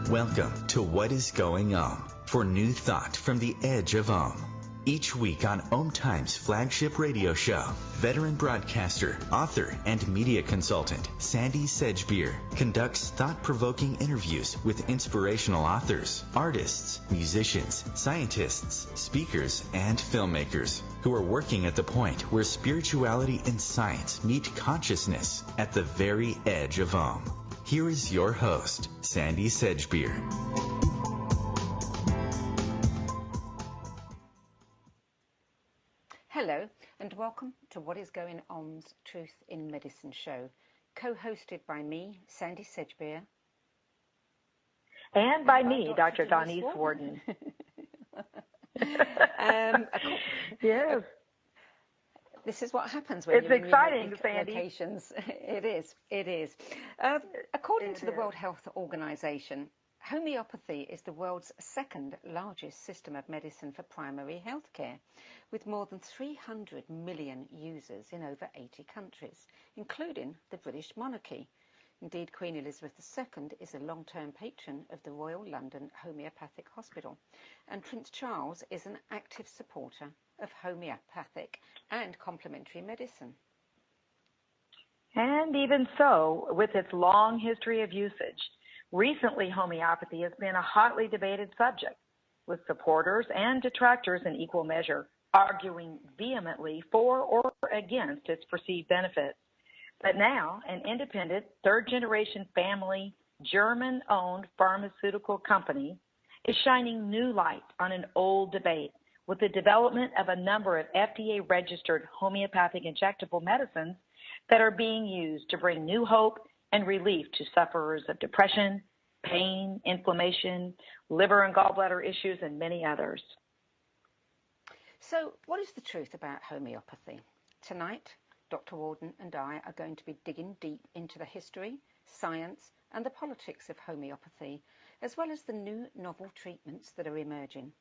Welcome to What is Going for new thought from the edge of Each week on OMTimes' flagship radio show, veteran broadcaster, author, and media consultant Sandy Sedgbeer conducts thought-provoking interviews with inspirational authors, artists, musicians, scientists, speakers, and filmmakers who are working at the point where spirituality and science meet consciousness at the very edge of Here is your host, Sandy Sedgbeer. Hello, and welcome to What is Going On's Truth in Medicine show, co-hosted by me, Sandy Sedgbeer. And by me, Dr. Donnie Warden. Yes. This is what happens when you're in exciting, Sandy. Locations. It is. According to the World Health Organization, homeopathy is the world's second largest system of medicine for primary health care, with more than 300 million users in over 80 countries, including the British monarchy. Indeed, Queen Elizabeth II is a long-term patron of the Royal London Homeopathic Hospital, and Prince Charles is an active supporter of homeopathic and complementary medicine. And even so, with its long history of usage, recently homeopathy has been a hotly debated subject, with supporters and detractors in equal measure arguing vehemently for or against its perceived benefits. But now, an independent, third-generation family, German-owned pharmaceutical company is shining new light on an old debate with the development of a number of FDA-registered homeopathic injectable medicines that are being used to bring new hope and relief to sufferers of depression, pain, inflammation, liver and gallbladder issues, and many others. So, what is the truth about homeopathy? Tonight, Dr. Warden and I are going to be digging deep into the history, science, and the politics of homeopathy, as well as the new novel treatments that are emerging.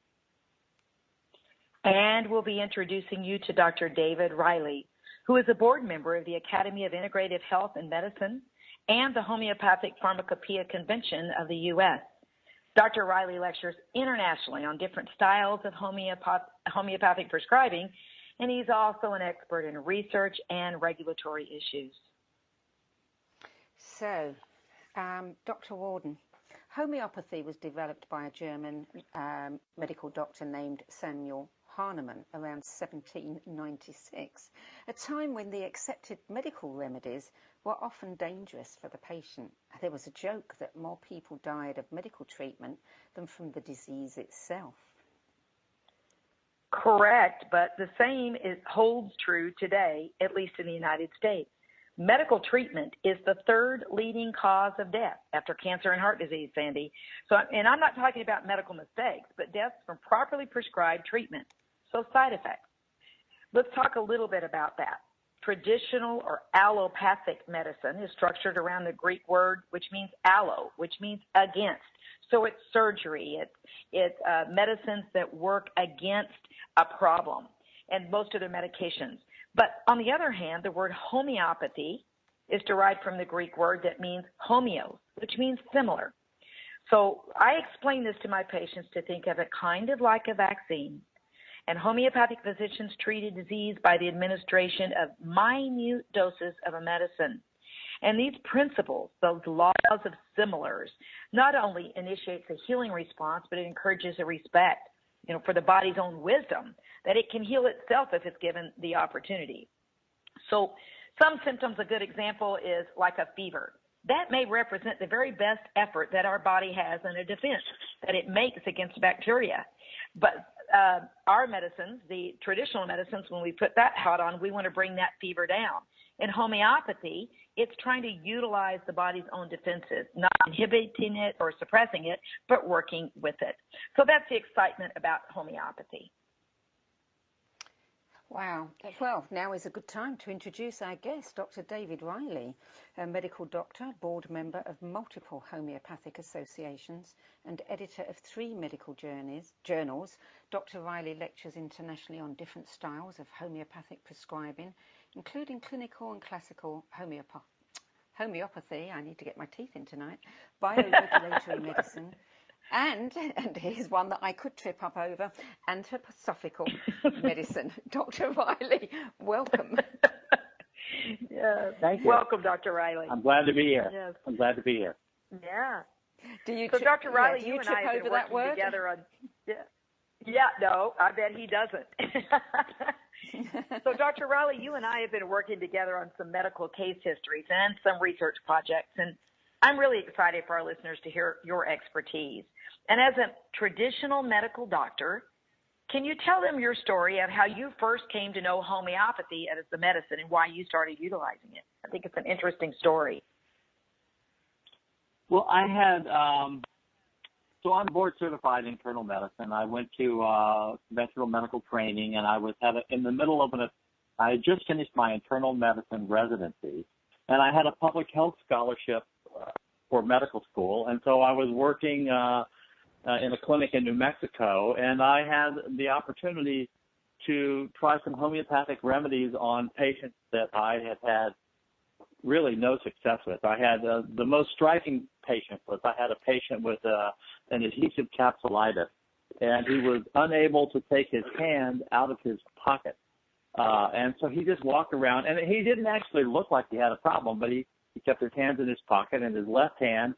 And we'll be introducing you to Dr. David Riley, who is a board member of the Academy of Integrative Health and Medicine and the Homeopathic Pharmacopoeia Convention of the U.S. Dr. Riley lectures internationally on different styles of homeopathic prescribing, and he's also an expert in research and regulatory issues. So, Dr. Warden, homeopathy was developed by a German medical doctor named Samuel Hahnemann around 1796, a time when the accepted medical remedies were often dangerous for the patient. There was a joke that more people died of medical treatment than from the disease itself. Correct, but the same holds true today, at least in the United States. Medical treatment is the third leading cause of death after cancer and heart disease, Sandy. So, and I'm not talking about medical mistakes, but deaths from properly prescribed treatment. So side effects. Let's talk a little bit about that. Traditional or allopathic medicine is structured around the Greek word, which means allo, which means against. So it's surgery. It's medicines that work against a problem, and most of their medications. But on the other hand, the word homeopathy is derived from the Greek word that means homeos, which means similar. So I explain this to my patients to think of it kind of like a vaccine. And homeopathic physicians treat a disease by the administration of minute doses of a medicine. And these principles, those laws of similars, not only initiates a healing response, but it encourages a respect, for the body's own wisdom, that it can heal itself if it's given the opportunity. So some symptoms, a good example is like a fever. That may represent the very best effort that our body has in a defense that it makes against bacteria. But our medicines, the traditional medicines, when we put that hat on, we want to bring that fever down. In homeopathy, it's trying to utilize the body's own defenses, not inhibiting it or suppressing it, but working with it. So that's the excitement about homeopathy. Wow. Well, now is a good time to introduce our guest, Dr. David Riley, a medical doctor, board member of multiple homeopathic associations, and editor of 3 medical journals. Dr. Riley lectures internationally on different styles of homeopathic prescribing, including clinical and classical homeopathy, I need to get my teeth in tonight, bioregulatory medicine, and here's one that I could trip up over, anthroposophical medicine. Dr. Riley, welcome. Yes. Thank you. Welcome, Dr. Riley. I'm glad to be here. Yes. I'm glad to be here. Yeah. So, Dr. Riley, you and I have been that working word? together on. Yeah, no, I bet he doesn't. So, Dr. Riley, you and I have been working together on some medical case histories and some research projects, and I'm really excited for our listeners to hear your expertise. And as a traditional medical doctor, can you tell them your story of how you first came to know homeopathy as a medicine and why you started utilizing it? I think it's an interesting story. Well, I had, so I'm board certified in internal medicine. I went to conventional medical training, and I was in the middle of I had just finished my internal medicine residency, and I had a public health scholarship for medical school, and so I was working in a clinic in New Mexico, and I had the opportunity to try some homeopathic remedies on patients that I had really no success with. I had the most striking patient was I had a patient with an adhesive capsulitis, and he was unable to take his hand out of his pocket. And so he just walked around, and he didn't actually look like he had a problem, but he kept his hands in his pocket, and his left hand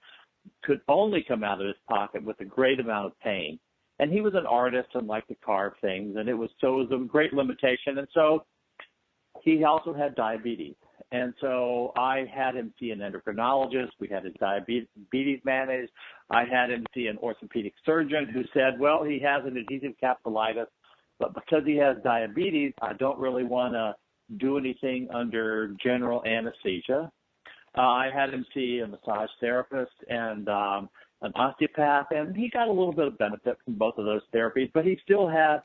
could only come out of his pocket with a great amount of pain. And he was an artist and liked to carve things, and it was a great limitation. And so he also had diabetes. And so I had him see an endocrinologist. We had his diabetes managed. I had him see an orthopedic surgeon who said, well, he has an adhesive capsulitis, but because he has diabetes, I don't really want to do anything under general anesthesia. I had him see a massage therapist and an osteopath, and he got a little bit of benefit from both of those therapies, but he still had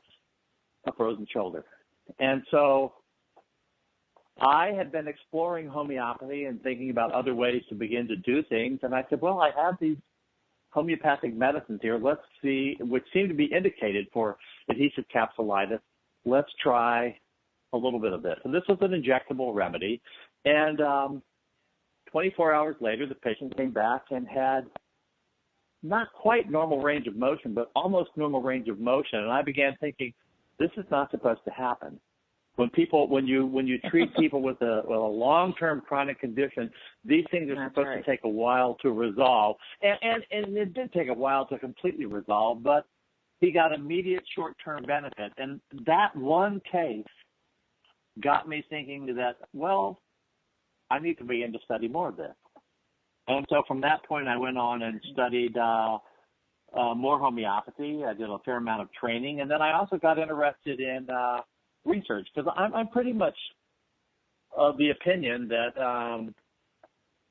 a frozen shoulder. And so I had been exploring homeopathy and thinking about other ways to begin to do things, and I said, well, I have these homeopathic medicines here. Let's see, which seem to be indicated for adhesive capsulitis. Let's try a little bit of this. And this was an injectable remedy, and 24 hours later, the patient came back and had not quite normal range of motion, but almost normal range of motion. And I began thinking, this is not supposed to happen. When you treat people with a long-term chronic condition, these things are supposed to take a while to resolve. And it did take a while to completely resolve, but he got immediate short-term benefit. And that one case got me thinking that, well, I need to begin to study more of this. And so from that point, I went on and studied more homeopathy. I did a fair amount of training. And then I also got interested in research, because I'm pretty much of the opinion that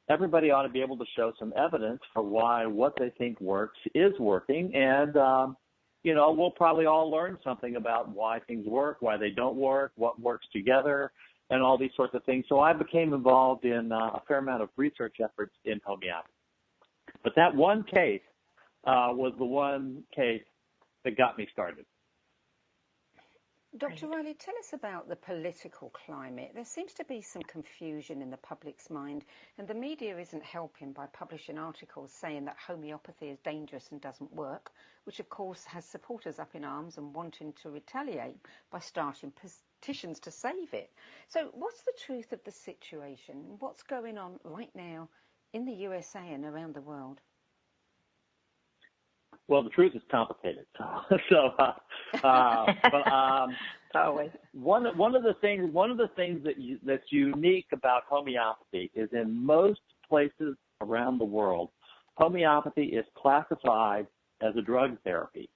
everybody ought to be able to show some evidence for why what they think works is working. And, we'll probably all learn something about why things work, why they don't work, what works together, and all these sorts of things. So I became involved in a fair amount of research efforts in homeopathy. But that one case was the one case that got me started. Dr. Riley, tell us about the political climate. There seems to be some confusion in the public's mind, and the media isn't helping by publishing articles saying that homeopathy is dangerous and doesn't work, which of course has supporters up in arms and wanting to retaliate by starting petitions to save it. So what's the truth of the situation? What's going on right now in the USA and around the world? Well, the truth is complicated. Always. One of the things that's unique about homeopathy is in most places around the world, homeopathy is classified as a drug therapy.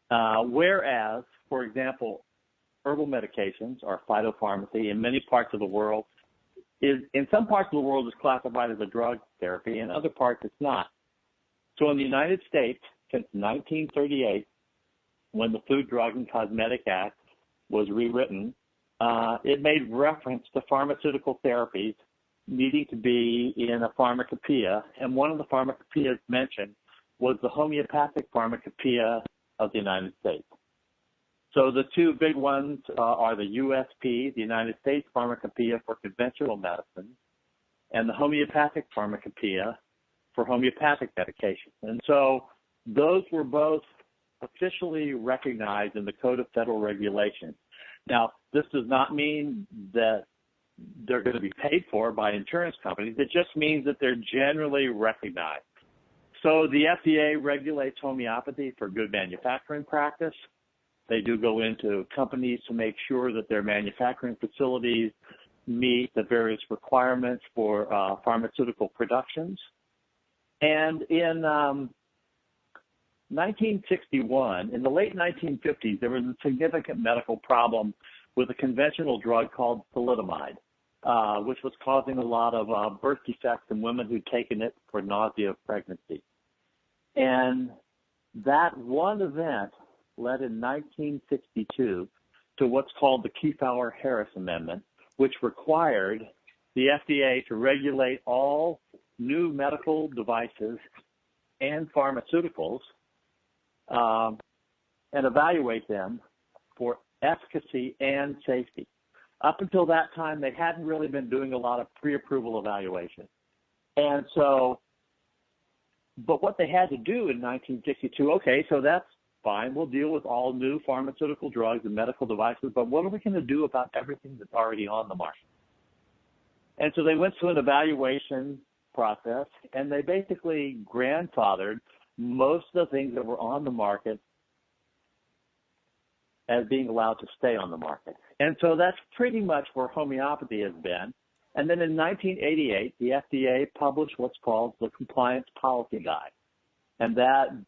Whereas, for example, herbal medications or phytopharmacy in many parts of the world in some parts of the world is classified as a drug therapy, in other parts it's not. So in the United States, since 1938, when the Food, Drug, and Cosmetic Act was rewritten, it made reference to pharmaceutical therapies needing to be in a pharmacopoeia, and one of the pharmacopoeias mentioned was the Homeopathic Pharmacopoeia of the United States. So the two big ones are the USP, the United States Pharmacopoeia for Conventional Medicine, and the Homeopathic Pharmacopoeia for homeopathic medication. And so those were both officially recognized in the Code of Federal Regulations. Now, this does not mean that they're going to be paid for by insurance companies. It just means that they're generally recognized. So the FDA regulates homeopathy for good manufacturing practice. They do go into companies to make sure that their manufacturing facilities meet the various requirements for pharmaceutical productions. And in 1961, in the late 1950s, there was a significant medical problem with a conventional drug called thalidomide, which was causing a lot of birth defects in women who'd taken it for nausea of pregnancy. And that one event led in 1962 to what's called the Kefauver-Harris Amendment, which required the FDA to regulate all new medical devices and pharmaceuticals and evaluate them for efficacy and safety. Up until that time, they hadn't really been doing a lot of pre-approval evaluation. And so, but what they had to do in 1962, okay, so that's fine. We'll deal with all new pharmaceutical drugs and medical devices, but what are we going to do about everything that's already on the market? And so they went through an evaluation process, and they basically grandfathered most of the things that were on the market as being allowed to stay on the market. And so that's pretty much where homeopathy has been. And then in 1988, the FDA published what's called the Compliance Policy Guide. And that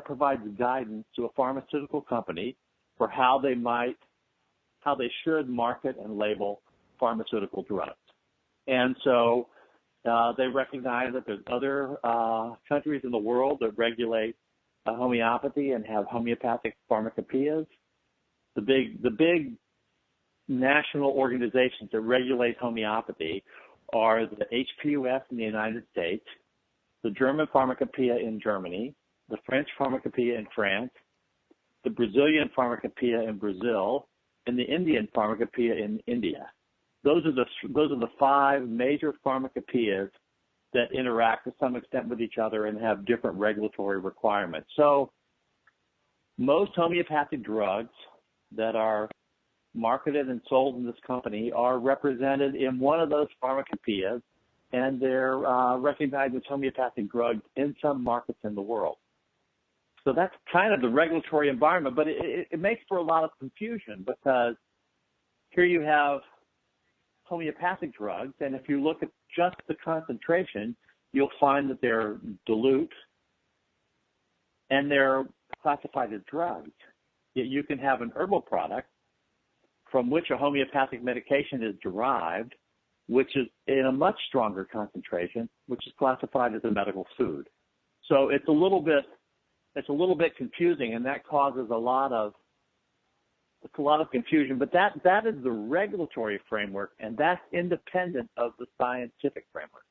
provides guidance to a pharmaceutical company for how they should market and label pharmaceutical drugs. And so they recognize that there's other countries in the world that regulate homeopathy and have homeopathic pharmacopoeias. The big national organizations that regulate homeopathy are the HPUS in the United States, the German Pharmacopoeia in Germany, the French Pharmacopoeia in France, the Brazilian Pharmacopoeia in Brazil, and the Indian Pharmacopoeia in India. Those are the five major pharmacopoeias that interact to some extent with each other and have different regulatory requirements. So most homeopathic drugs that are marketed and sold in this company are represented in one of those pharmacopoeias, and they're recognized as homeopathic drugs in some markets in the world. So that's kind of the regulatory environment, but it makes for a lot of confusion because here you have homeopathic drugs, and if you look at just the concentration, you'll find that they're dilute and they're classified as drugs. Yet you can have an herbal product from which a homeopathic medication is derived, which is in a much stronger concentration, which is classified as a medical food. So it's a little bit confusing, and that causes a lot of confusion. But that is the regulatory framework, and that's independent of the scientific framework.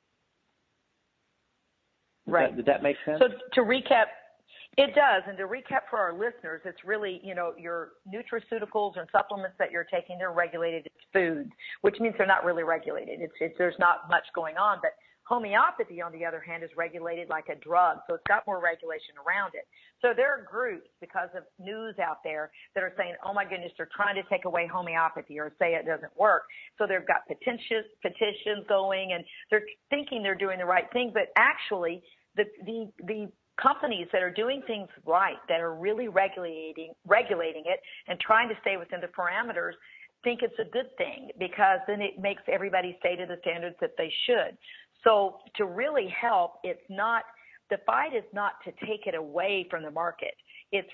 Right. Did that make sense? So to recap, it does. And to recap for our listeners, it's really, your nutraceuticals and supplements that you're taking, they're regulated as foods, which means they're not really regulated. There's not much going on. But homeopathy, on the other hand, is regulated like a drug. So it's got more regulation around it. So there are groups, because of news out there, that are saying, oh, my goodness, they're trying to take away homeopathy or say it doesn't work. So they've got petitions going, and they're thinking they're doing the right thing. But actually, the companies that are doing things right, that are really regulating it and trying to stay within the parameters, think it's a good thing, because then it makes everybody stay to the standards that they should. So to really help, the fight is not to take it away from the market. It's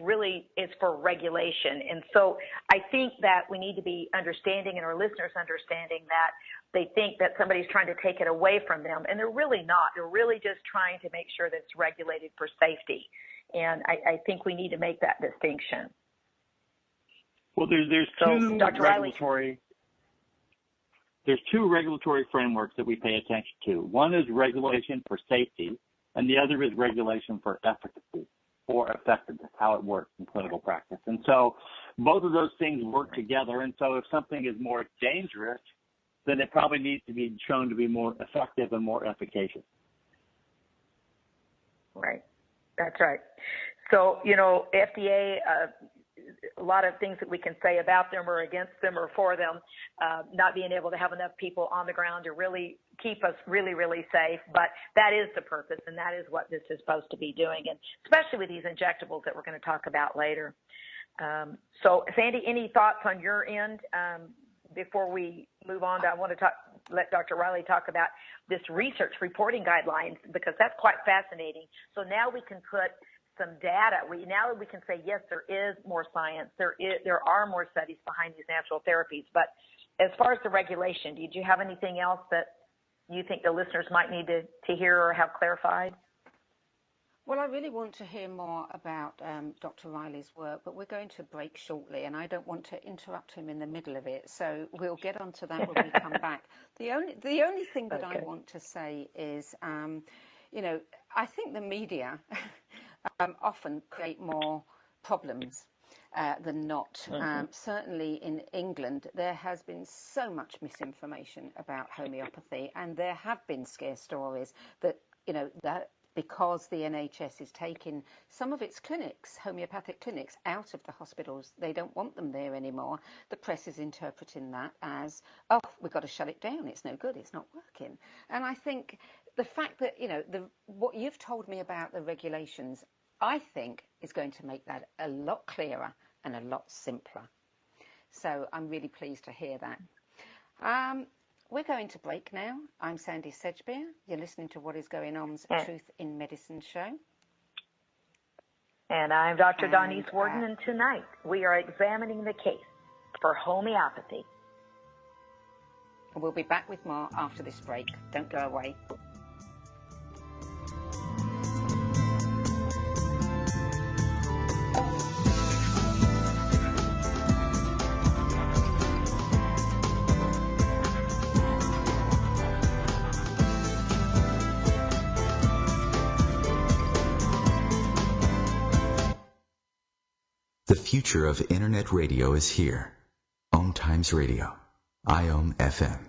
for regulation. And so I think that we need to be understanding, and our listeners understanding, that they think that somebody's trying to take it away from them, and they're really not. They're really just trying to make sure that it's regulated for safety. And I think we need to make that distinction. Well, there's two regulatory frameworks that we pay attention to. One is regulation for safety, and the other is regulation for efficacy or effectiveness, how it works in clinical practice. And so both of those things work together. And so if something is more dangerous then it probably needs to be shown to be more effective and more efficacious. Right. That's right. So, you know, FDA, a lot of things that we can say about them or against them or for them, not being able to have enough people on the ground to really keep us really, really safe. But that is the purpose, and that is what this is supposed to be doing, and especially with these injectables that we're going to talk about later. So, Sandy, any thoughts on your end before we move on? I want to let Dr. Riley talk about this research reporting guidelines, because that's quite fascinating. So now we can put some data. Now we can say, yes, there is more science. There are more studies behind these natural therapies. But as far as the regulation, did you have anything else that you think the listeners might need to hear or have clarified? Well, I really want to hear more about Dr. Riley's work, but we're going to break shortly, and I don't want to interrupt him in the middle of it. So we'll get onto that when we come back. The only thing that I want to say is, you know, I think the media often create more problems than not. Certainly in England, there has been so much misinformation about homeopathy, and there have been scare stories that, you know, that because the NHS is taking some of its clinics, homeopathic clinics, out of the hospitals, they don't want them there anymore. The press is interpreting that as, oh, we've got to shut it down. It's no good. It's not working. And I think the fact that, you know, what you've told me about the regulations, I think is going to make that a lot clearer and a lot simpler. So I'm really pleased to hear that. We're going to break now. I'm Sandy Sedgbeer. You're listening to What is Going On's Truth in Medicine show. And I'm Dr. Donese Warden, and tonight we are examining the case for homeopathy. We'll be back with more after this break. Don't go away. The future of Internet radio is here. OMTimes Radio, IOM FM.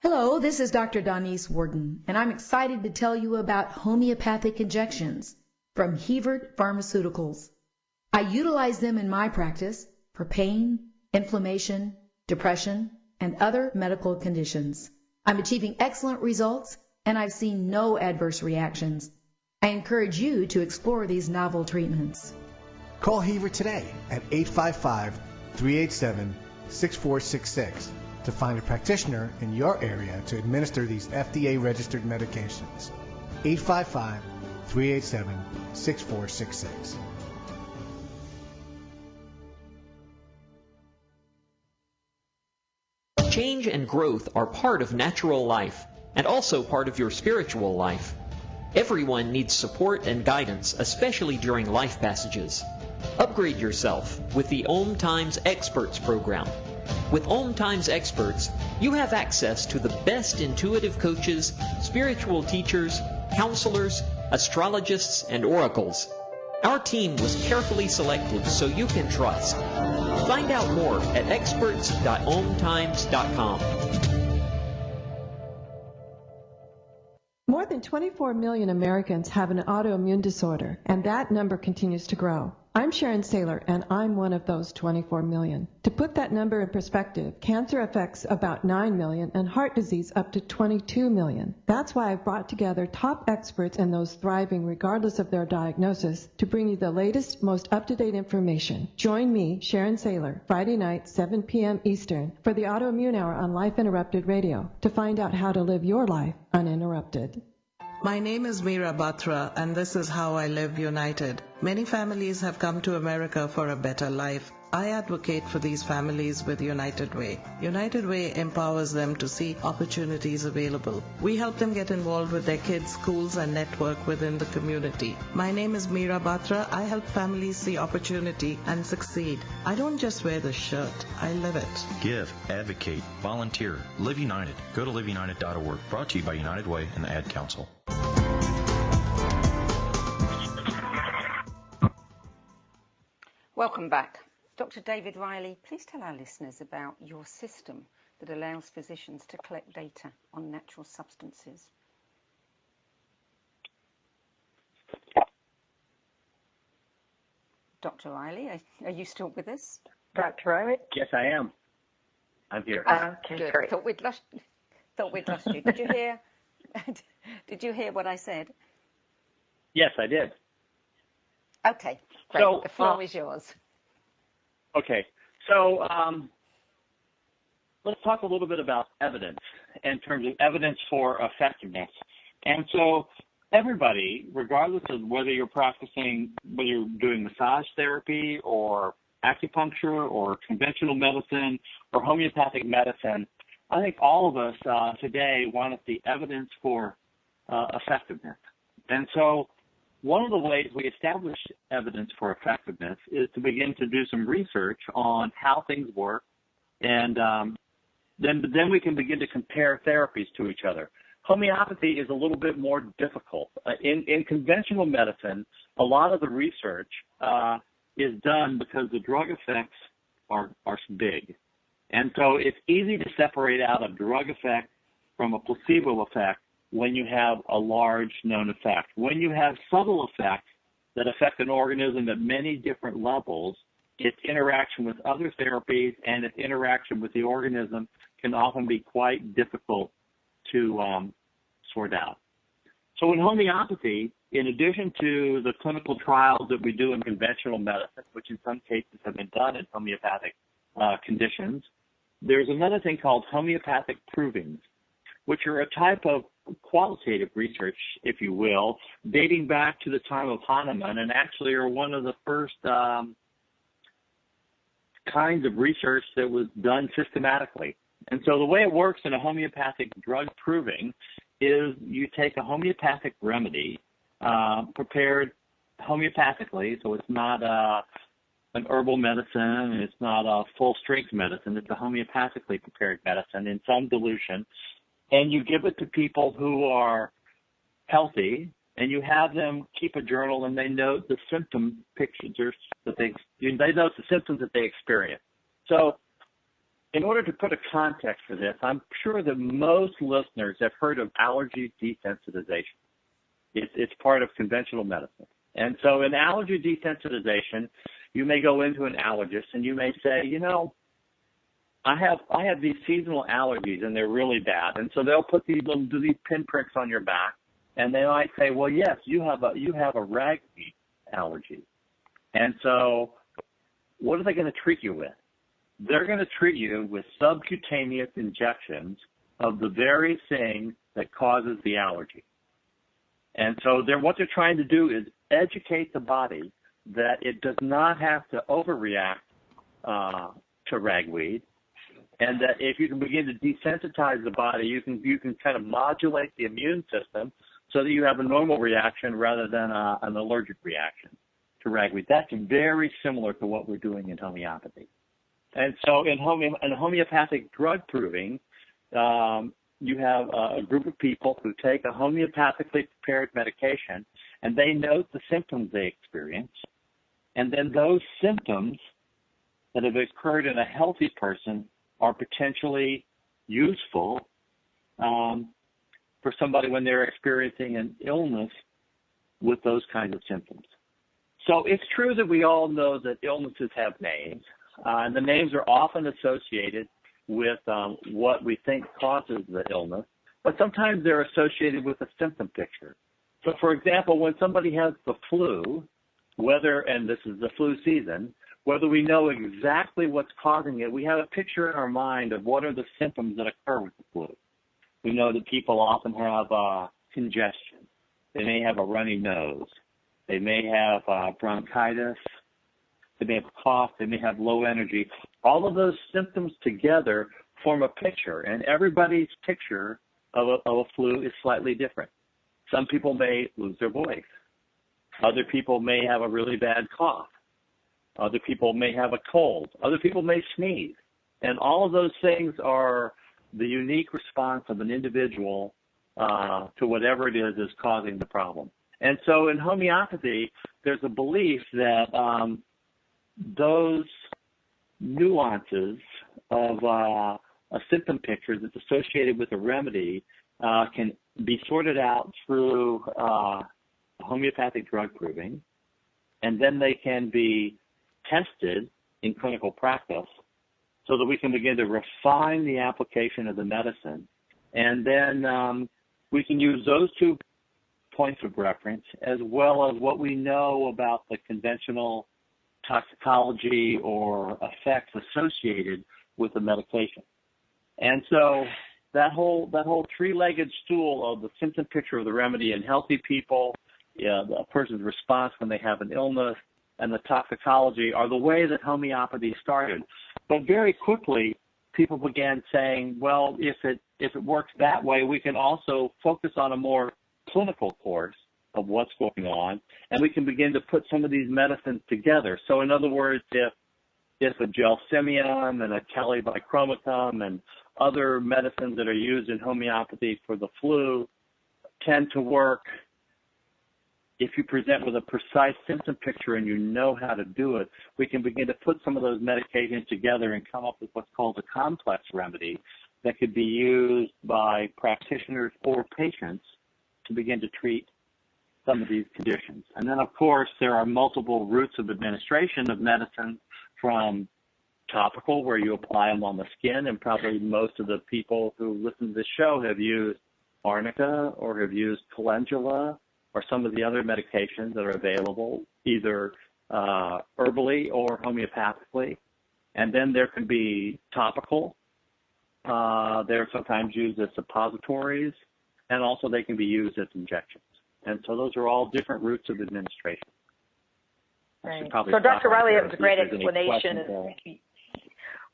Hello, this is Dr. Donese Warden, and I'm excited to tell you about Homeopathic Injections from Hebert Pharmaceuticals. I utilize them in my practice for pain, inflammation, depression, and other medical conditions. I'm achieving excellent results, and I've seen no adverse reactions. I encourage you to explore these novel treatments. Call Hebert today at 855-387-6466 to find a practitioner in your area to administer these FDA-registered medications. 855-387-6466. Change and growth are part of natural life and also part of your spiritual life. Everyone needs support and guidance, especially during life passages. Upgrade yourself with the OMTimes Experts program. With OMTimes Experts, you have access to the best intuitive coaches, spiritual teachers, counselors, astrologists, and oracles. Our team was carefully selected so you can trust. Find out more at experts.omtimes.com. More than 24 million Americans have an autoimmune disorder, and that number continues to grow. I'm Sharon Saylor, and I'm one of those 24 million. To put that number in perspective, cancer affects about 9 million and heart disease up to 22 million. That's why I've brought together top experts and those thriving regardless of their diagnosis to bring you the latest, most up-to-date information. Join me, Sharon Saylor, Friday night, 7 p.m. Eastern, for the Autoimmune Hour on Life Interrupted Radio to find out how to live your life uninterrupted. My name is Meera Batra, and this is How I Live United. Many families have come to America for a better life. I advocate for these families with United Way. United Way empowers them to see opportunities available. We help them get involved with their kids, schools, and network within the community. My name is Meera Batra. I help families see opportunity and succeed. I don't just wear the shirt, I live it. Give, advocate, volunteer. Live United. Go to liveunited.org. Brought to you by United Way and the Ad Council. Welcome back. Dr. David Riley, please tell our listeners about your system that allows physicians to collect data on natural substances. Dr. Riley, are you still with us? Dr. Riley? Yes, I am. I'm here. Okay, good. great. Thought we'd lost you. Did you hear? Did you hear what I said? Yes, I did. Okay, great. So, the floor is yours. Okay, so let's talk a little bit about evidence in terms of evidence for effectiveness. And so everybody, regardless of whether you're practicing, whether you're doing massage therapy or acupuncture or conventional medicine or homeopathic medicine, I think all of us today want to see evidence for effectiveness. And so one of the ways we establish evidence for effectiveness is to begin to do some research on how things work, and then we can begin to compare therapies to each other. Homeopathy is a little bit more difficult. In conventional medicine, a lot of the research is done because the drug effects are big. And so it's easy to separate out a drug effect from a placebo effect when you have a large known effect. When you have subtle effects that affect an organism at many different levels, its interaction with other therapies and its interaction with the organism can often be quite difficult to sort out. So in homeopathy, in addition to the clinical trials that we do in conventional medicine, which in some cases have been done in homeopathic conditions, there's another thing called homeopathic provings, which are a type of qualitative research, if you will, dating back to the time of Hahnemann, and actually are one of the first kinds of research that was done systematically. And so the way it works in a homeopathic drug proving is you take a homeopathic remedy prepared homeopathically, so it's not an herbal medicine, it's not a full-strength medicine, it's a homeopathically prepared medicine in some dilution, and you give it to people who are healthy, and you have them keep a journal, and they note the symptom pictures that they note the symptoms that they experience. So in order to put a context for this, I'm sure that most listeners have heard of allergy desensitization. It's part of conventional medicine. And so in allergy desensitization, you may go into an allergist and you may say, you know, I have these seasonal allergies and they're really bad. And so they'll put these pinpricks on your back, and they might say, well, yes, you have a ragweed allergy. And so what are they going to treat you with? They're going to treat you with subcutaneous injections of the very thing that causes the allergy. And so what they're trying to do is educate the body that it does not have to overreact to ragweed, and that if you can begin to desensitize the body, you can kind of modulate the immune system so that you have a normal reaction rather than an allergic reaction to ragweed. That's very similar to what we're doing in homeopathy. And so in homeopathic drug proving, you have a group of people who take a homeopathically prepared medication, and they note the symptoms they experience, and then those symptoms that have occurred in a healthy person are potentially useful for somebody when they're experiencing an illness with those kinds of symptoms. So it's true that we all know that illnesses have names, and the names are often associated with what we think causes the illness, but sometimes they're associated with a symptom picture. So, for example, when somebody has the flu, and this is the flu season, whether we know exactly what's causing it, we have a picture in our mind of what are the symptoms that occur with the flu. We know that people often have congestion. They may have a runny nose. They may have bronchitis. They may have a cough. They may have low energy. All of those symptoms together form a picture, and everybody's picture of a flu is slightly different. Some people may lose their voice. Other people may have a really bad cough. Other people may have a cold. Other people may sneeze. And all of those things are the unique response of an individual to whatever it is causing the problem. And so in homeopathy, there's a belief that those nuances of a symptom picture that's associated with a remedy can be sorted out through homeopathic drug proving, and then they can be tested in clinical practice so that we can begin to refine the application of the medicine. And then we can use those 2 points of reference as well as what we know about the conventional toxicology or effects associated with the medication. And so that whole 3-legged stool of the symptom picture of the remedy in healthy people, the person's response when they have an illness, and the toxicology are the way that homeopathy started. But very quickly, people began saying, well, if it works that way, we can also focus on a more clinical course of what's going on, and we can begin to put some of these medicines together. So in other words, if a gelsemium and a telebichromicum and other medicines that are used in homeopathy for the flu tend to work, if you present with a precise symptom picture and you know how to do it, we can begin to put some of those medications together and come up with what's called a complex remedy that could be used by practitioners or patients to begin to treat some of these conditions. And then, of course, there are multiple routes of administration of medicine, from topical, where you apply them on the skin, and probably most of the people who listen to this show have used Arnica or have used calendula or some of the other medications that are available, either herbally or homeopathically. And then there can be topical. They're sometimes used as suppositories, and also they can be used as injections. And so those are all different routes of administration. Right. So Dr. Riley, that was a great explanation.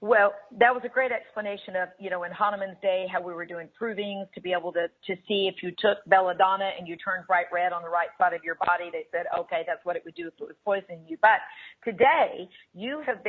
Well, that was a great explanation of, in Hahnemann's day, how we were doing provings to be able to see if you took belladonna and you turned bright red on the right side of your body. They said, okay, that's what it would do if it was poisoning you. But today, you have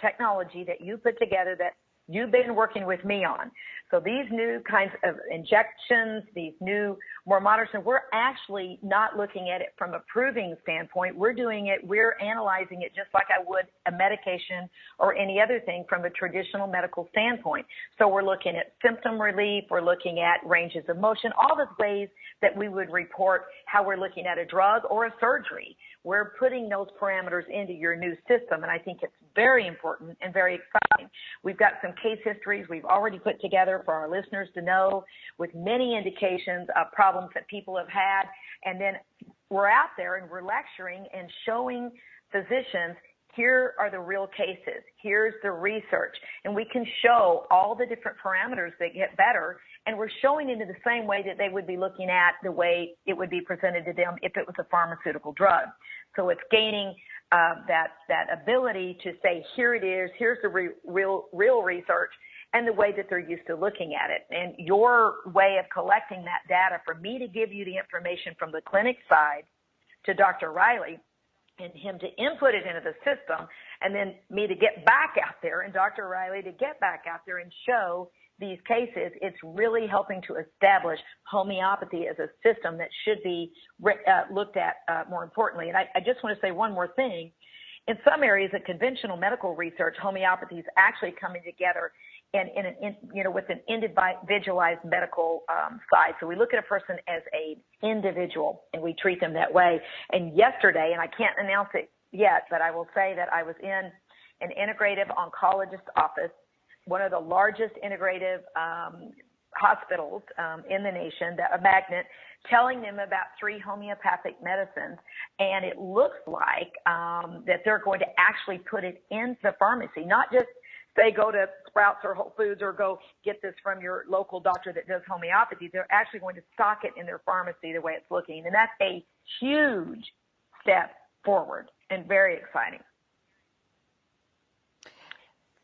technology that you put together that you've been working with me on. So these new kinds of injections, these new, more modern, we're actually not looking at it from a proving standpoint. We're analyzing it just like I would a medication or any other thing from a traditional medical standpoint. So we're looking at symptom relief, we're looking at ranges of motion, all the ways that we would report how we're looking at a drug or a surgery. We're putting those parameters into your new system, and I think it's very important and very exciting. We've got some case histories we've already put together for our listeners to know, with many indications of problems that people have had, and then we're out there and we're lecturing and showing physicians, here are the real cases, here's the research, and we can show all the different parameters that get better, and we're showing it in the same way that they would be looking at the way it would be presented to them if it was a pharmaceutical drug. So it's gaining that ability to say, here it is, here's the real research, and the way that they're used to looking at it. And your way of collecting that data, for me to give you the information from the clinic side to Dr. Riley, and him to input it into the system, and then me to get back out there and Dr. Riley to get back out there and show these cases, it's really helping to establish homeopathy as a system that should be looked at more importantly. And I just want to say one more thing. In some areas of conventional medical research, homeopathy is actually coming together with an individualized medical side. So we look at a person as an individual, and we treat them that way. And yesterday, and I can't announce it yet, but I will say that I was in an integrative oncologist office, one of the largest integrative hospitals in the nation, a magnet, telling them about 3 homeopathic medicines, and it looks like that they're going to actually put it in the pharmacy, not just say go to Sprouts or Whole Foods or go get this from your local doctor that does homeopathy. They're actually going to stock it in their pharmacy the way it's looking, and that's a huge step forward and very exciting.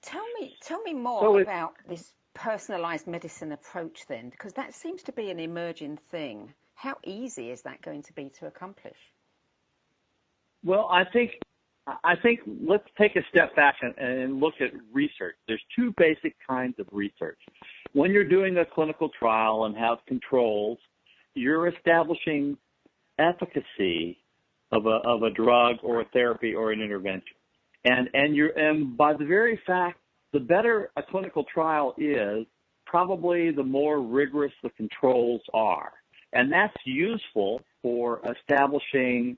Tell me more about this personalized medicine approach then, because that seems to be an emerging thing. How easy is that going to be to accomplish? Well, I think let's take a step back and look at research. There's 2 basic kinds of research. When you're doing a clinical trial and have controls, you're establishing efficacy of a drug or a therapy or an intervention. And by the very fact the better a clinical trial is, probably the more rigorous the controls are. And that's useful for establishing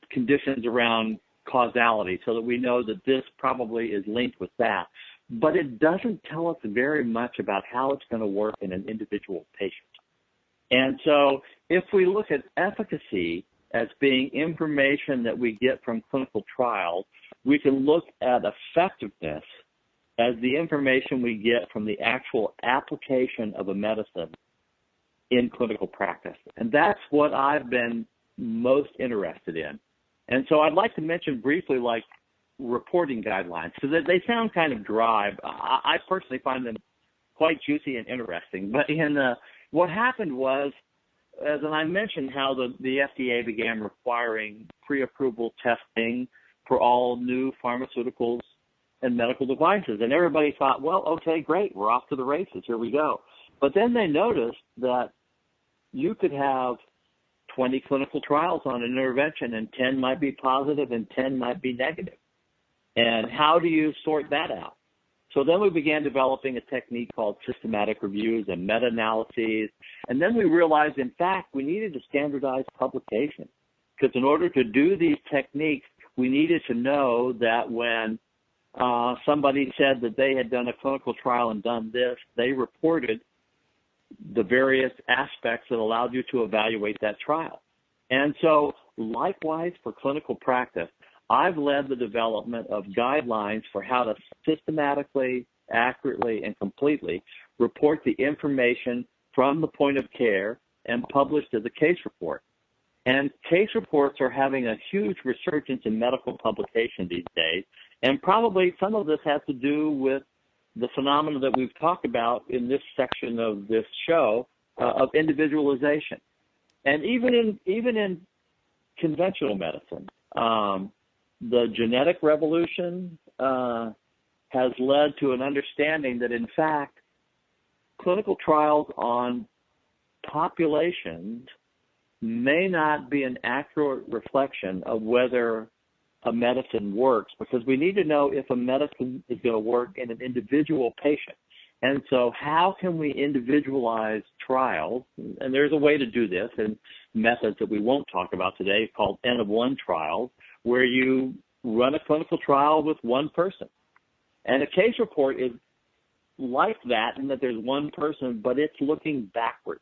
conditions around causality so that we know that this probably is linked with that. But it doesn't tell us very much about how it's going to work in an individual patient. And so if we look at efficacy as being information that we get from clinical trials, we can look at effectiveness as the information we get from the actual application of a medicine in clinical practice. And that's what I've been most interested in. And so I'd like to mention briefly, like, reporting guidelines, because they sound kind of dry. I personally find them quite juicy and interesting. But what happened was, as I mentioned, how the FDA began requiring pre-approval testing for all new pharmaceuticals and medical devices. And everybody thought, well, okay, great, we're off to the races, here we go. But then they noticed that you could have 20 clinical trials on an intervention, and 10 might be positive and 10 might be negative. And how do you sort that out? So then we began developing a technique called systematic reviews and meta-analyses. And then we realized, in fact, we needed to standardize publication, because in order to do these techniques, we needed to know that when somebody said that they had done a clinical trial and done this, they reported the various aspects that allowed you to evaluate that trial. And so likewise for clinical practice, I've led the development of guidelines for how to systematically, accurately, and completely report the information from the point of care and published as a case report. And case reports are having a huge resurgence in medical publication these days, and probably some of this has to do with the phenomena that we've talked about in this section of this show of individualization. And even in conventional medicine, the genetic revolution has led to an understanding that, in fact, clinical trials on populations may not be an accurate reflection of whether a medicine works, because we need to know if a medicine is going to work in an individual patient. And so how can we individualize trials? And there's a way to do this, and methods that we won't talk about today called N-of-1 trials, where you run a clinical trial with one person. And a case report is like that in that there's one person, but it's looking backwards.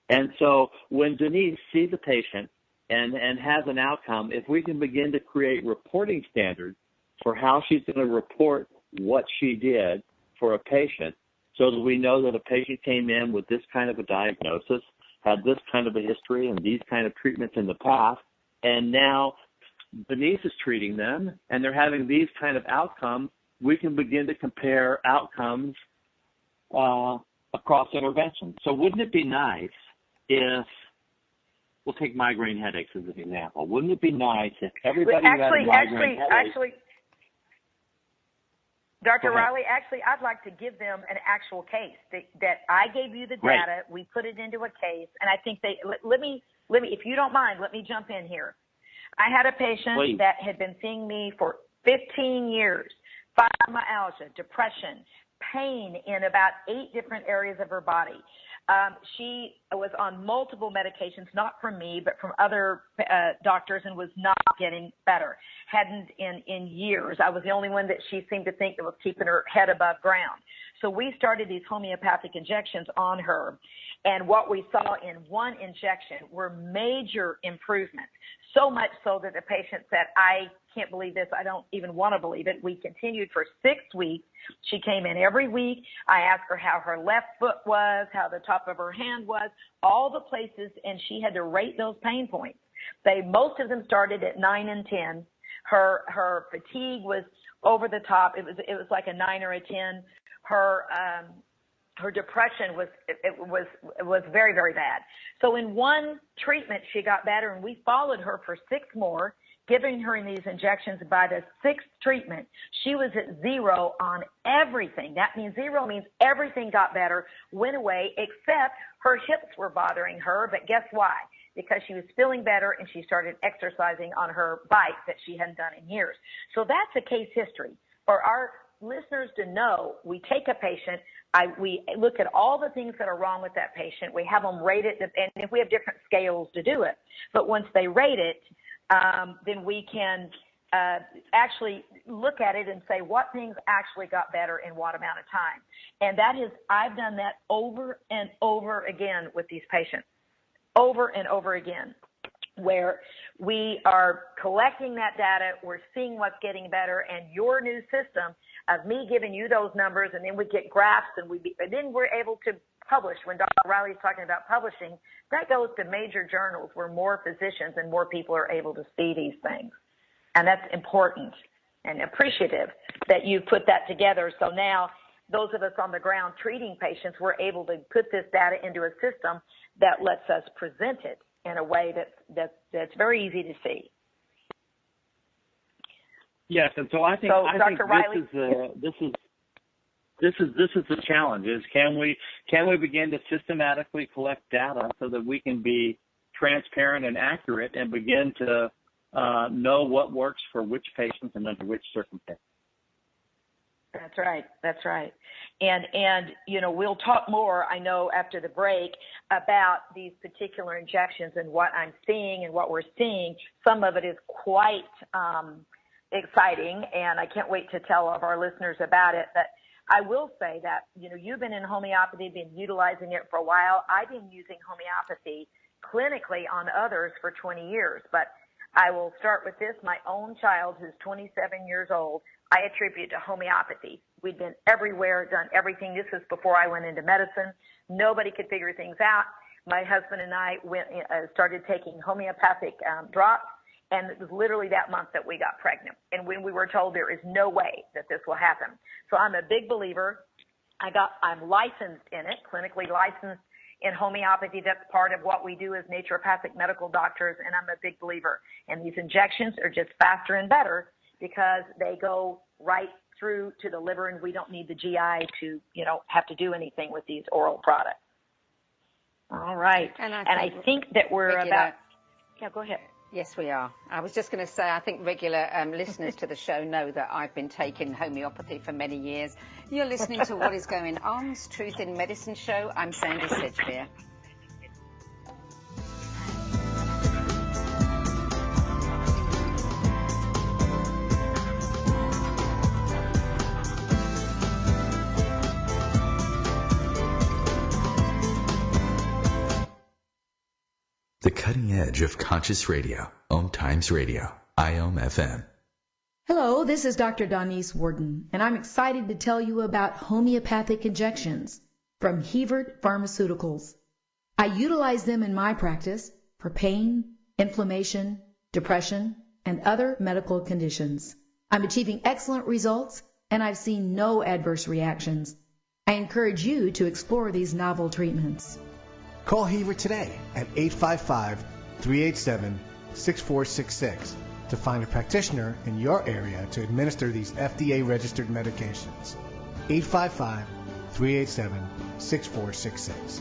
And so when Denise sees a patient and has an outcome, if we can begin to create reporting standards for how she's going to report what she did for a patient, so that we know that a patient came in with this kind of a diagnosis, had this kind of a history and these kind of treatments in the past, and now Denise is treating them and they're having these kind of outcomes, we can begin to compare outcomes across interventions. So wouldn't it be nice if, we'll take migraine headaches as an example, wouldn't it be nice if everybody who had a migraine headache... Dr. Riley, I'd like to give them an actual case that I gave you the data. We put it into a case, and I think let me, if you don't mind, let me jump in here. I had a patient that had been seeing me for 15 years, fibromyalgia, depression, pain in about 8 different areas of her body. She was on multiple medications, not from me, but from other doctors, and was not getting better. Hadn't in years. I was the only one that she seemed to think that was keeping her head above ground. So we started these homeopathic injections on her, and what we saw in one injection were major improvements, so much so that the patient said, I can't believe this. I don't even want to believe it. We continued for 6 weeks. She came in every week. I asked her how her left foot was, how the top of her hand was, all the places, and she had to rate those pain points. Most of them started at 9 and 10. Her fatigue was over the top. It was like a 9 or a 10. Her depression was very, very bad. So in one treatment, she got better, and we followed her for 6 more, giving her these injections. By the 6th treatment, she was at 0 on everything. That means 0 means everything got better, went away, except her hips were bothering her. But guess why? Because she was feeling better and she started exercising on her bike that she hadn't done in years. So that's a case history for our listeners to know, we take a patient, we look at all the things that are wrong with that patient. We have them rate it, and if we have different scales to do it. But once they rate it, then we can actually look at it and say what things actually got better in what amount of time. And I've done that over and over again with these patients, over and over again, where we are collecting that data, we're seeing what's getting better, and your new system of me giving you those numbers, and then we get graphs, and then we're able to publish. When Dr. Riley's talking about publishing, that goes to major journals where more physicians and more people are able to see these things. And that's important and appreciative that you put that together. So now those of us on the ground treating patients, we're able to put this data into a system that lets us present it in a way that's very easy to see. Yes, and so I think Dr. Riley, this is the challenge: is can we begin to systematically collect data so that we can be transparent and accurate and begin to know what works for which patients and under which circumstances. That's right. That's right. And we'll talk more, I know, after the break about these particular injections and what I'm seeing and what we're seeing. Some of it is quite exciting, and I can't wait to tell all of our listeners about it. But I will say that, you've been in homeopathy, been utilizing it for a while. I've been using homeopathy clinically on others for 20 years. But I will start with this. My own child, who's 27 years old, I attribute to homeopathy. We'd been everywhere, done everything. This was before I went into medicine. Nobody could figure things out. My husband and I started taking homeopathic drops, and it was literally that month that we got pregnant. And when we were told there is no way that this will happen. So I'm a big believer. I'm licensed in it, clinically licensed in homeopathy. That's part of what we do as naturopathic medical doctors, and I'm a big believer. And these injections are just faster and better because they go right through to the liver, and we don't need the GI to, have to do anything with these oral products. All right. And I think that we're about... Yeah, go ahead. Yes, we are. I was just going to say, I think regular listeners to the show know that I've been taking homeopathy for many years. You're listening to What Is Going On's Truth in Medicine show. I'm Sandy Sedgbeer. The cutting edge of conscious radio, OMTimes Radio, IOM FM. Hello, this is Dr. Donise Warden, and I'm excited to tell you about Homeopathic Injections from Hebert Pharmaceuticals. I utilize them in my practice for pain, inflammation, depression, and other medical conditions. I'm achieving excellent results, and I've seen no adverse reactions. I encourage you to explore these novel treatments. Call Hebert today at 855-387-6466 to find a practitioner in your area to administer these FDA-registered medications. 855-387-6466.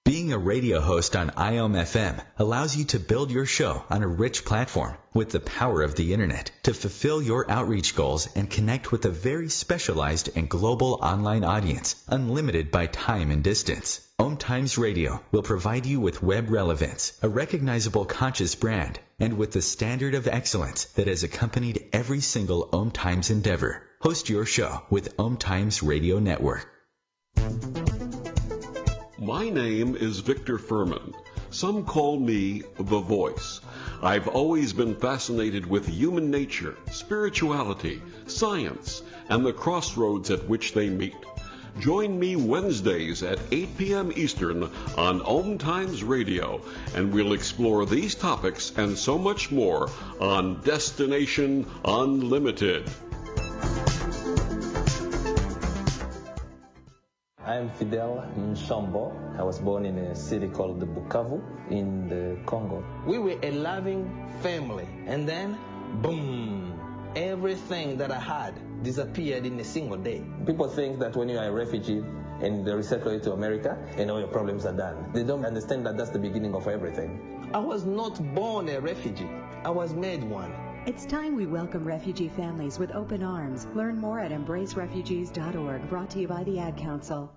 Being a radio host on IOM FM allows you to build your show on a rich platform with the power of the internet to fulfill your outreach goals and connect with a very specialized and global online audience, unlimited by time and distance. OMTimes Radio will provide you with web relevance, a recognizable conscious brand, and with the standard of excellence that has accompanied every single OMTimes endeavor. Host your show with OMTimes Radio Network. My name is Victor Furman. Some call me The Voice. I've always been fascinated with human nature, spirituality, science, and the crossroads at which they meet. Join me Wednesdays at 8 p.m. Eastern on OMTimes Radio, and we'll explore these topics and so much more on Destination Unlimited. I'm Fidel Nshambo. I was born in a city called Bukavu in the Congo. We were a loving family, and then, boom, everything that I had disappeared in a single day. People think that when you are a refugee, and they recycle it to America, and all your problems are done. They don't understand that that's the beginning of everything. I was not born a refugee. I was made one. It's time we welcome refugee families with open arms. Learn more at embracerefugees.org, brought to you by the Ad Council.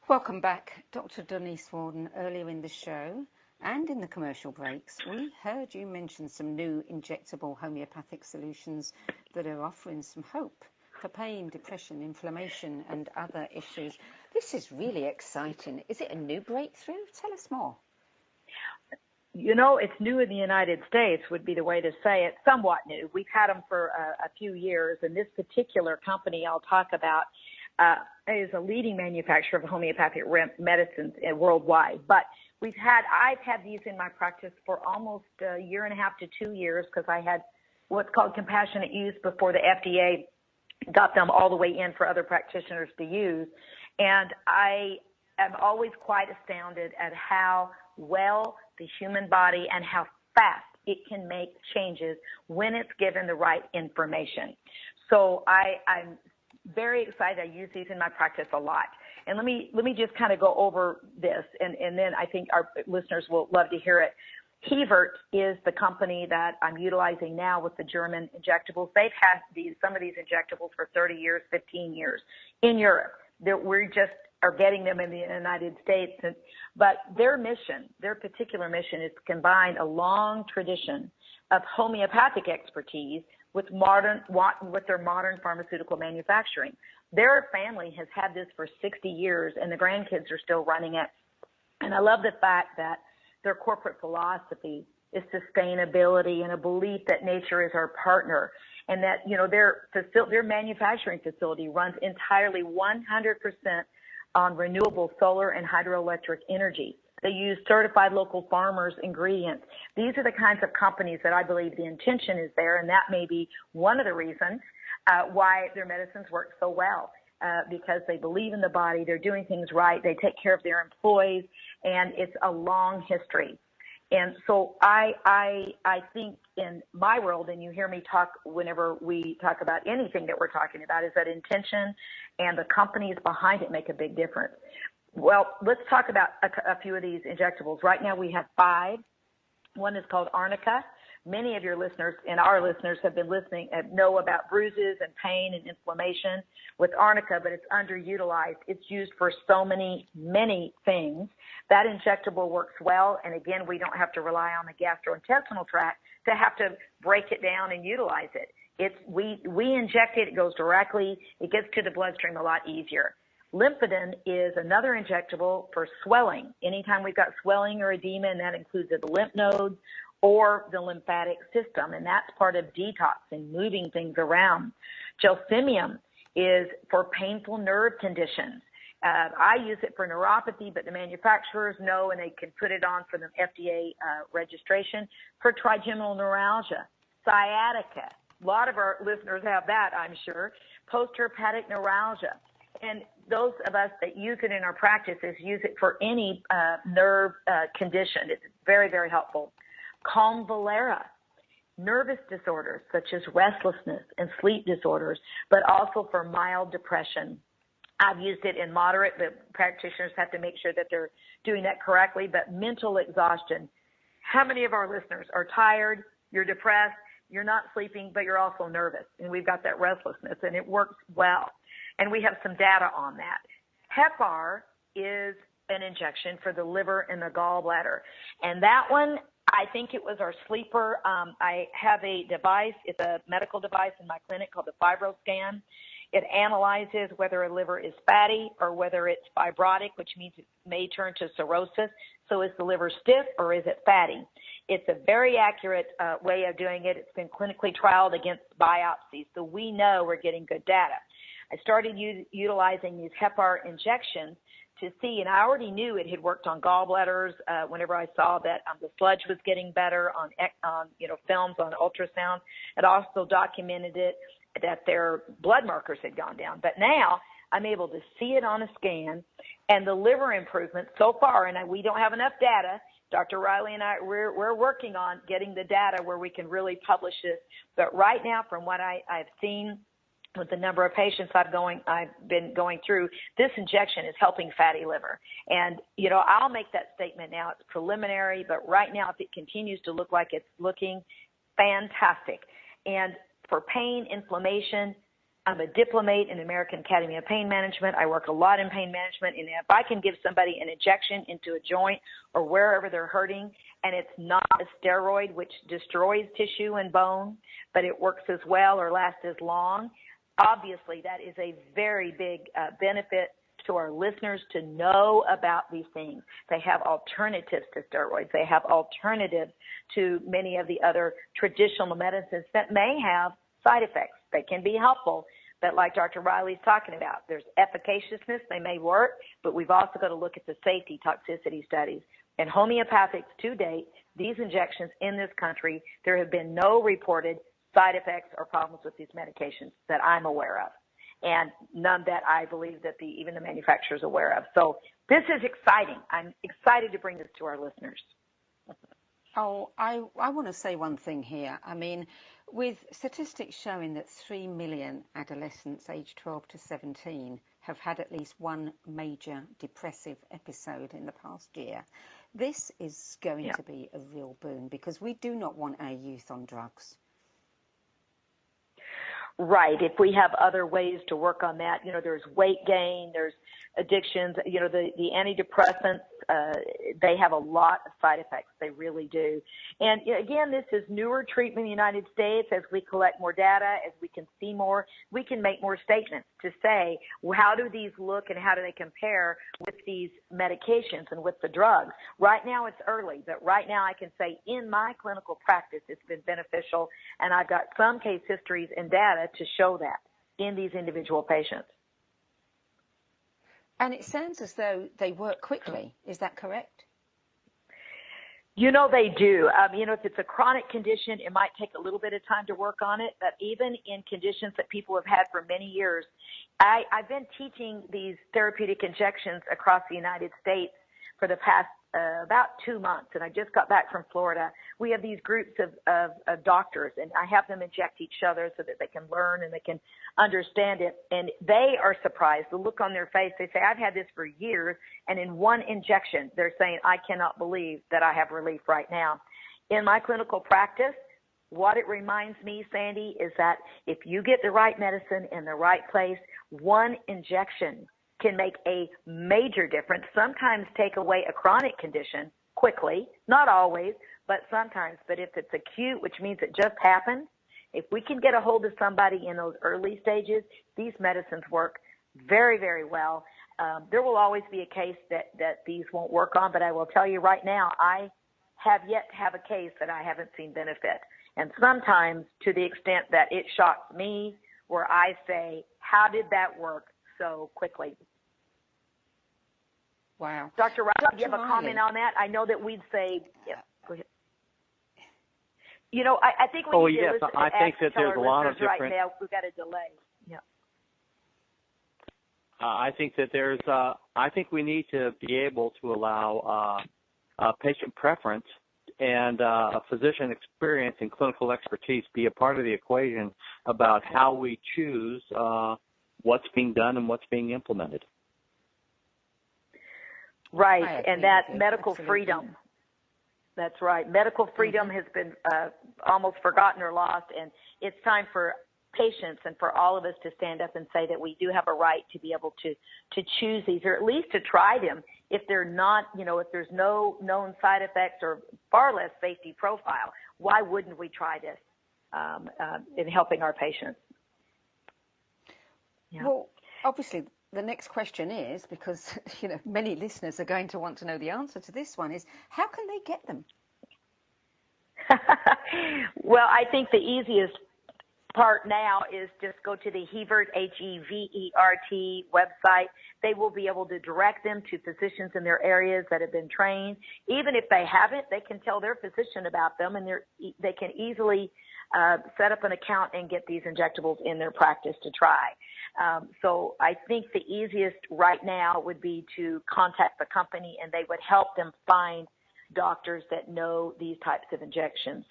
Welcome back. Dr. Denise Warden. Earlier in the show and in the commercial breaks, we heard you mention some new injectable homeopathic solutions that are offering some hope for pain, depression, inflammation, and other issues. This is really exciting. Is it a new breakthrough? Tell us more. You know, it's new in the United States would be the way to say it. Somewhat new. We've had them for a few years, and this particular company I'll talk about is a leading manufacturer of homeopathic medicines worldwide. But I've had these in my practice for almost a year and a half to 2 years, because I had what's called compassionate use before the FDA got them all the way in for other practitioners to use. And I am always quite astounded at how well the human body and how fast it can make changes when it's given the right information. So I'm very excited. I use these in my practice a lot. And let me just kind of go over this, and then I think our listeners will love to hear it. Hebert is the company that I'm utilizing now with the German injectables. They've had some of these injectables for 30 years, 15 years in Europe. We just are getting them in the United States. But their particular mission is to combine a long tradition of homeopathic expertise with their modern pharmaceutical manufacturing. Their family has had this for 60 years, and the grandkids are still running it. And I love the fact that their corporate philosophy is sustainability and a belief that nature is our partner, and that, you know, their manufacturing facility runs entirely 100% on renewable solar and hydroelectric energy. They use certified local farmers' ingredients. These are the kinds of companies that I believe the intention is there, and that may be one of the reasons why their medicines work so well, because they believe in the body, they're doing things right, they take care of their employees, and it's a long history. And so I think in my world, and you hear me talk whenever we talk about anything that we're talking about, is that intention and the companies behind it make a big difference. Well, let's talk about a few of these injectables. Right now we have 5. One is called Arnica. Many of your listeners and our listeners have been listening and know about bruises and pain and inflammation with Arnica, but it's underutilized. It's used for so many things. That injectable works well, and again, we don't have to rely on the gastrointestinal tract to have to break it down and utilize it. We inject it, it goes directly, it gets to the bloodstream a lot easier. Lymphedin is another injectable for swelling. Anytime we've got swelling or edema, and that includes the lymph nodes or the lymphatic system, and that's part of detox and moving things around. Gelsemium is for painful nerve conditions. I use it for neuropathy, but the manufacturers know, and they can put it on for the FDA registration for trigeminal neuralgia, sciatica. A lot of our listeners have that, I'm sure. Postherpetic neuralgia. And those of us that use it in our practices use it for any nerve condition. It's very, very helpful. Convalera, nervous disorders such as restlessness and sleep disorders, but also for mild depression. I've used it in moderate, but practitioners have to make sure that they're doing that correctly. But mental exhaustion. How many of our listeners are tired, you're depressed, you're not sleeping, but you're also nervous? And we've got that restlessness, and it works well. And we have some data on that. Hepar is an injection for the liver and the gallbladder. And that one, I think it was our sleeper. I have a device. It's a medical device in my clinic called the FibroScan. It analyzes whether a liver is fatty or whether it's fibrotic, which means it may turn to cirrhosis. So is the liver stiff or is it fatty? It's a very accurate way of doing it. It's been clinically trialed against biopsies, so we know we're getting good data. I started utilizing these Hepar injections to see, and I already knew it had worked on gallbladders whenever I saw that the sludge was getting better on films on ultrasound. It also documented it that their blood markers had gone down. But now I'm able to see it on a scan, and the liver improvement so far, and we don't have enough data. Dr. Riley and I, we're working on getting the data where we can really publish this. But right now, from what I've seen with the number of patients I've been going through, this injection is helping fatty liver. And, you know, I'll make that statement now. It's preliminary, but right now, if it continues to look like it's looking fantastic. And for pain, inflammation, I'm a diplomate in the American Academy of Pain Management. I work a lot in pain management. And if I can give somebody an injection into a joint or wherever they're hurting, and it's not a steroid, which destroys tissue and bone, but it works as well or lasts as long, obviously that is a very big benefit to our listeners to know about these things. They have alternatives to steroids. They have alternatives to many of the other traditional medicines that may have side effects. They can be helpful, but like Dr. Riley's talking about, there's efficaciousness. They may work, but we've also got to look at the safety toxicity studies. And homeopathics to date, these injections in this country, there have been no reported side effects or problems with these medications that I'm aware of, and none that I believe that even the manufacturer is aware of. So this is exciting. I'm excited to bring this to our listeners. Oh, I want to say one thing here. I mean, with statistics showing that 3 million adolescents aged 12 to 17 have had at least one major depressive episode in the past year, this is going to be a real boon, because we do not want our youth on drugs. Right. If we have other ways to work on that, you know, there's weight gain, there's addictions, you know, the antidepressants, they have a lot of side effects. They really do. And again, this is newer treatment in the United States. As we collect more data, as we can see more, we can make more statements to say, well, how do these look and how do they compare with these medications and with the drugs? Right now it's early, but right now I can say in my clinical practice it's been beneficial, and I've got some case histories and data to show that in these individual patients. And it sounds as though they work quickly. Is that correct? You know, they do. You know, if it's a chronic condition, it might take a little bit of time to work on it. But even in conditions that people have had for many years, I've been teaching these therapeutic injections across the United States for the past about 2 months, and I just got back from Florida. We have these groups of doctors, and I have them inject each other so that they can learn and they can understand it. And they are surprised. The look on their face, they say, I've had this for years, and in one injection, they're saying, I cannot believe that I have relief right now. In my clinical practice, what it reminds me, Sandy, is that if you get the right medicine in the right place, one injection can make a major difference, sometimes take away a chronic condition quickly, not always, but sometimes. But if it's acute, which means it just happened, if we can get a hold of somebody in those early stages, these medicines work very, very well. There will always be a case that these won't work on, but I will tell you right now, I have yet to have a case that I haven't seen benefit. And sometimes to the extent that it shocks me, where I say, how did that work so quickly? Wow. Dr. Riley, do you have a comment on that? I know that we'd say, yeah, go ahead. You know, I think we need to listen to I think that there's a lot of different. Right now, we've got a delay. Yeah. I think that there's. I think we need to be able to allow patient preference and a physician experience and clinical expertise be a part of the equation about how we choose what's being done and what's being implemented. Right, and that medical freedom. That's right. Medical freedom has been almost forgotten or lost, and it's time for patients and for all of us to stand up and say that we do have a right to be able to choose these, or at least to try them if they're not, you know, if there's no known side effects or far less safety profile. Why wouldn't we try this in helping our patients? Yeah. Well, obviously, the next question is, because, you know, many listeners are going to want to know the answer to this one, is how can they get them? Well, I think the easiest part now is just go to the Hevert, H-E-V-E-R-T website. They will be able to direct them to physicians in their areas that have been trained. Even if they haven't, they can tell their physician about them, and they can easily set up an account and get these injectables in their practice to try. So I think the easiest right now would be to contact the company, and they would help them find doctors that know these types of injections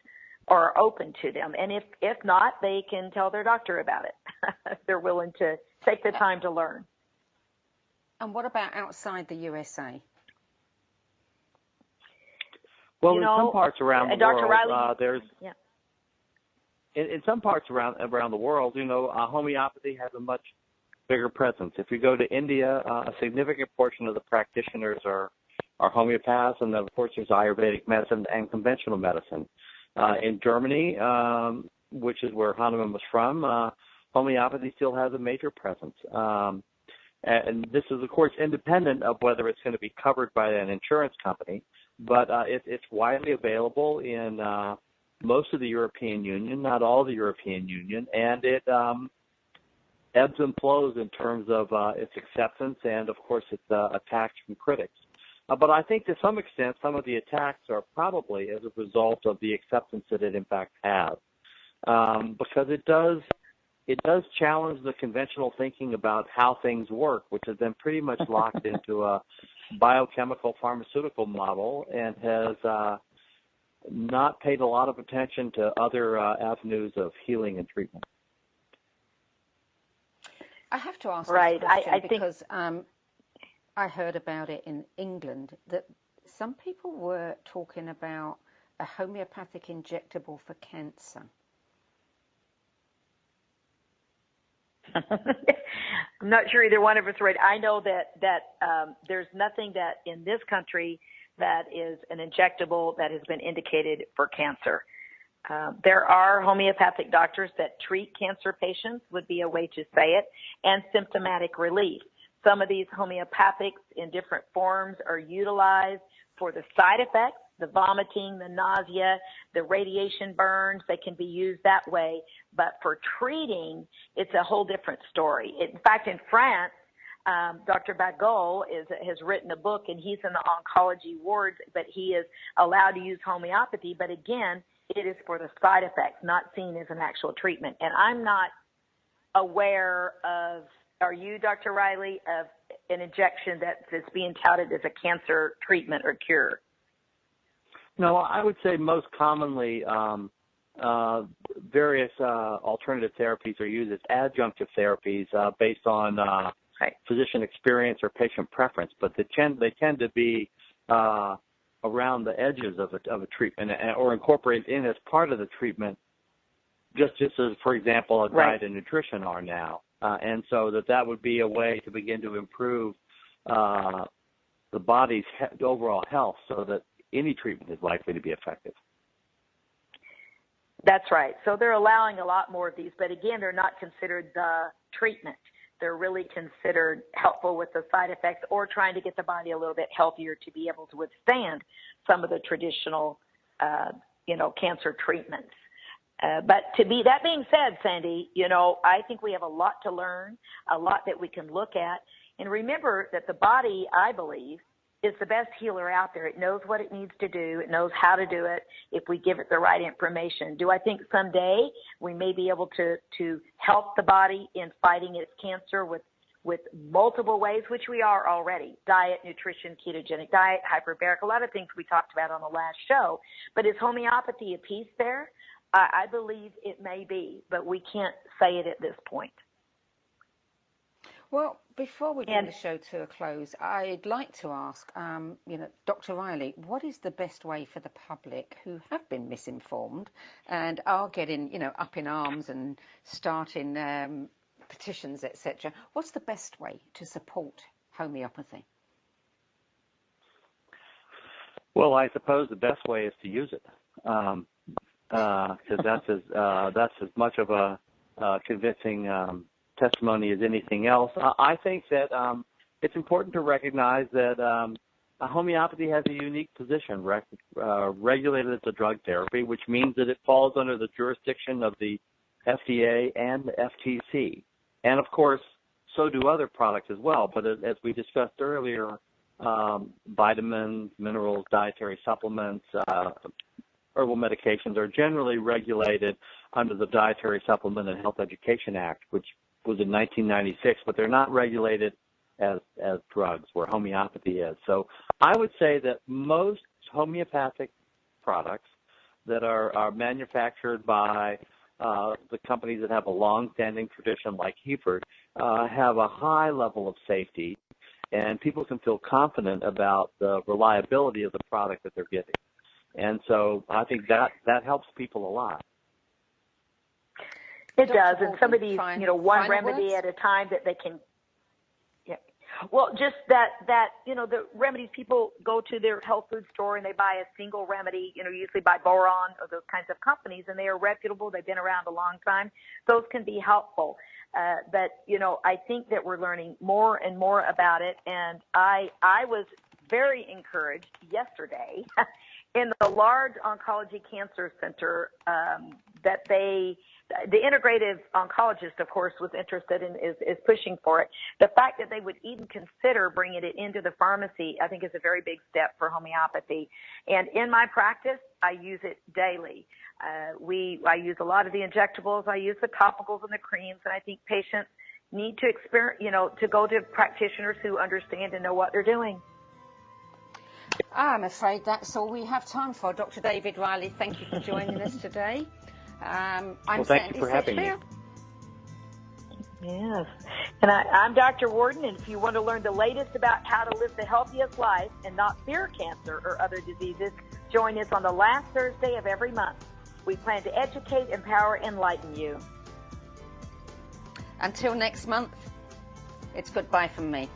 or are open to them. And if not, they can tell their doctor about it if they're willing to take the time to learn. And what about outside the USA? Well, in some parts around the Dr. world, Riley, there's yeah. In some parts around the world, homeopathy has a much bigger presence. If you go to India, a significant portion of the practitioners are homeopaths, and then of course there's Ayurvedic medicine and conventional medicine. In Germany, which is where Hahnemann was from, homeopathy still has a major presence. And this is, of course, independent of whether it's going to be covered by an insurance company, but it's widely available in most of the European Union, not all the European Union, and it ebbs and flows in terms of its acceptance and, of course, its attacks from critics. But I think to some extent some of the attacks are probably as a result of the acceptance that it in fact has, because it does challenge the conventional thinking about how things work, which has been pretty much locked into a biochemical pharmaceutical model and has not paid a lot of attention to other avenues of healing and treatment. I have to ask right. this question I because I heard about it in England, that some people were talking about a homeopathic injectable for cancer. I'm not sure either one of us read. I know that there's nothing that in this country that is an injectable that has been indicated for cancer. There are homeopathic doctors that treat cancer patients, would be a way to say it, and symptomatic relief. Some of these homeopathics in different forms are utilized for the side effects, the vomiting, the nausea, the radiation burns. They can be used that way. But for treating, it's a whole different story. In fact, in France, Dr. Bagol has written a book, and he's in the oncology wards, but he is allowed to use homeopathy. But again, it is for the side effects, not seen as an actual treatment. And I'm not aware of, are you, Dr. Riley, of an injection that's being touted as a cancer treatment or cure? No, I would say most commonly various alternative therapies are used as adjunctive therapies based on physician experience or patient preference, but they tend to be around the edges of a treatment or incorporated in as part of the treatment, just as, for example, diet and nutrition are now. And so that would be a way to begin to improve the body's overall health so that any treatment is likely to be effective. That's right. So they're allowing a lot more of these, but again, they're not considered the treatment. They're really considered helpful with the side effects or trying to get the body a little bit healthier to be able to withstand some of the traditional, cancer treatments. But that being said, Sandy, I think we have a lot to learn, a lot that we can look at. And remember that the body, I believe, is the best healer out there. It knows what it needs to do. It knows how to do it if we give it the right information. Do I think someday we may be able to help the body in fighting its cancer with multiple ways, which we are already? Diet, nutrition, ketogenic diet, hyperbaric, a lot of things we talked about on the last show. But is homeopathy a piece there? I believe it may be, but we can't say it at this point. Well, before we bring the show to a close, I'd like to ask, Dr. Riley, what is the best way for the public who have been misinformed and are getting, up in arms and starting petitions, etc.? What's the best way to support homeopathy? Well, I suppose the best way is to use it, because that's as much of a convincing testimony as anything else. I think that it's important to recognize that homeopathy has a unique position, regulated as a drug therapy, which means that it falls under the jurisdiction of the FDA and the FTC. And, of course, so do other products as well. But as we discussed earlier, vitamins, minerals, dietary supplements, herbal medications are generally regulated under the Dietary Supplement and Health Education Act, which was in 1996, but they're not regulated as drugs, where homeopathy is. So I would say that most homeopathic products that are manufactured by the companies that have a long-standing tradition like Heford have a high level of safety, and people can feel confident about the reliability of the product that they're getting. And so I think that helps people a lot. It does, and some of these, one remedy at a time that they can. Yeah. Well, just that the remedies, people go to their health food store and they buy a single remedy, usually by Boron or those kinds of companies, and they are reputable. They've been around a long time. Those can be helpful. But I think that we're learning more and more about it, and I was very encouraged yesterday in the large oncology cancer center that the integrative oncologist, of course, was interested in is pushing for it. The fact that they would even consider bringing it into the pharmacy, I think, is a very big step for homeopathy. And in my practice, I use it daily. I use a lot of the injectables. I use the topicals and the creams, and I think patients need to to go to practitioners who understand and know what they're doing. I'm afraid that's all we have time for. Dr. David Riley, thank you for joining us today. Thank you for having me. Yes. And I'm Dr. Warden, and if you want to learn the latest about how to live the healthiest life and not fear cancer or other diseases, join us on the last Thursday of every month. We plan to educate, empower, enlighten you. Until next month, it's goodbye from me.